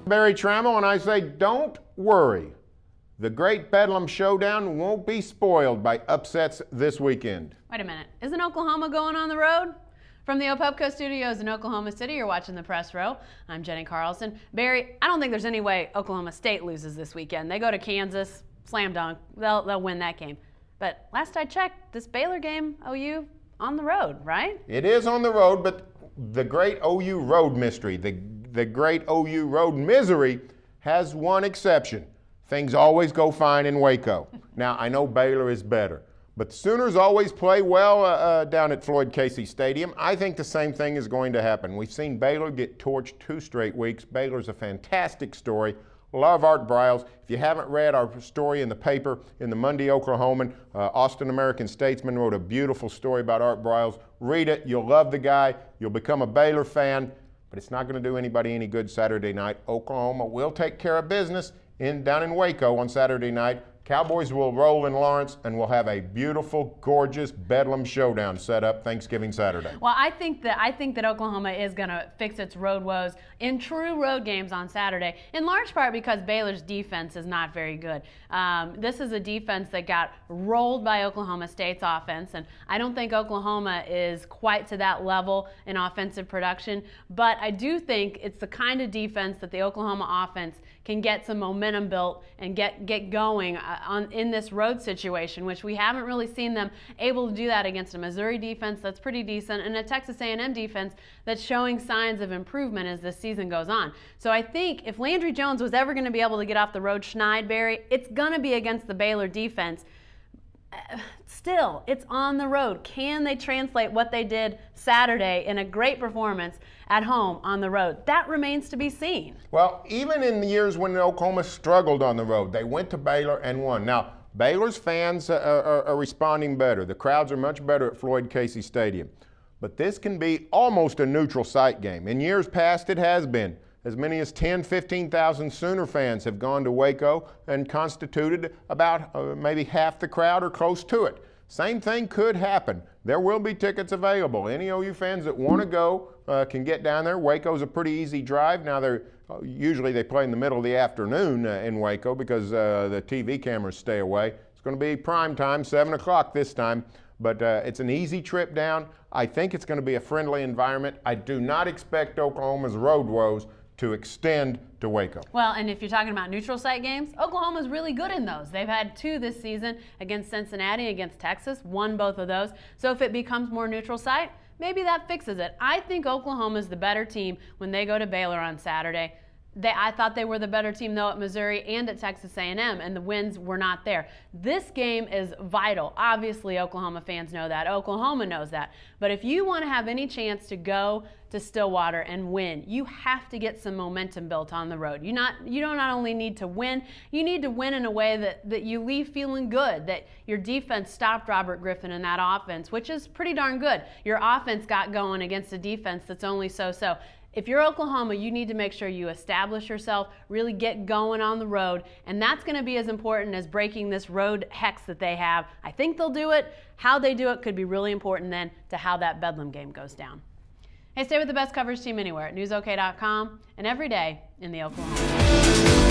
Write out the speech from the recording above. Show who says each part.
Speaker 1: Barry Trammell, and I say don't worry. The great Bedlam showdown won't be spoiled by upsets this weekend.
Speaker 2: Wait a minute. Isn't Oklahoma going on the road? From the Opepco studios in Oklahoma City, you're watching the Press Row. I'm Jenny Carlson. Barry, I don't think there's any way Oklahoma State loses this weekend. They go to Kansas, slam dunk. They'll win that game. But last I checked, this Baylor game, OU, on the road, right?
Speaker 1: It is on the road, but the great OU road mystery, the great OU road misery has one exception. Things always go fine in Waco. Now, I know Baylor is better, but the Sooners always play well down at Floyd Casey Stadium. I think the same thing is going to happen. We've seen Baylor get torched 2 straight weeks. Baylor's a fantastic story. Love Art Briles. If you haven't read our story in the paper, in the Monday Oklahoman, Austin American Statesman wrote a beautiful story about Art Briles. Read it. You'll love the guy. You'll become a Baylor fan, but it's not going to do anybody any good Saturday night. Oklahoma will take care of business down in Waco on Saturday night. Cowboys will roll in Lawrence, and we'll have a beautiful, gorgeous Bedlam showdown set up Thanksgiving Saturday.
Speaker 2: Well, I think that Oklahoma is going to fix its road woes in true road games on Saturday, in large part because Baylor's defense is not very good. This is a defense that got rolled by Oklahoma State's offense, and I don't think Oklahoma is quite to that level in offensive production, but I do think it's the kind of defense that the Oklahoma offense can get some momentum built and get going in this road situation, which we haven't really seen them able to do that against a Missouri defense that's pretty decent and a Texas A&M defense that's showing signs of improvement as this season goes on. So I think if Landry Jones was ever going to be able to get off the road Schneid-Berry, it's going to be against the Baylor defense. Still, it's on the road. Can they translate what they did Saturday in a great performance at home on the road? That remains to be seen.
Speaker 1: Well, even in the years when Oklahoma struggled on the road, they went to Baylor and won. Now, Baylor's fans are responding better. The crowds are much better at Floyd Casey Stadium. But this can be almost a neutral site game. In years past, it has been. As many as 10,000, 15,000 Sooner fans have gone to Waco and constituted about maybe half the crowd or close to it. Same thing could happen. There will be tickets available. Any OU fans that want to go can get down there. Waco's a pretty easy drive. Now, usually they play in the middle of the afternoon in Waco because the TV cameras stay away. It's going to be prime time, 7 o'clock this time. But it's an easy trip down. I think it's going to be a friendly environment. I do not expect Oklahoma's road woes to extend to Waco.
Speaker 2: Well, and if you're talking about neutral site games, Oklahoma's really good in those. They've had 2 this season against Cincinnati, against Texas, won both of those. So if it becomes more neutral site, maybe that fixes it. I think Oklahoma's the better team when they go to Baylor on Saturday. I thought they were the better team, though, at Missouri and at Texas A&M, and the wins were not there. This game is vital. Obviously, Oklahoma fans know that. Oklahoma knows that. But if you want to have any chance to go to Stillwater and win, you have to get some momentum built on the road. You don't not only need to win, you need to win in a way that you leave feeling good, that your defense stopped Robert Griffin in that offense, which is pretty darn good. Your offense got going against a defense that's only so-so. If you're Oklahoma, you need to make sure you establish yourself, really get going on the road, and that's going to be as important as breaking this road hex that they have. I think they'll do it. How they do it could be really important then to how that Bedlam game goes down. Hey, stay with the best coverage team anywhere at newsok.com and every day in the Oklahoma.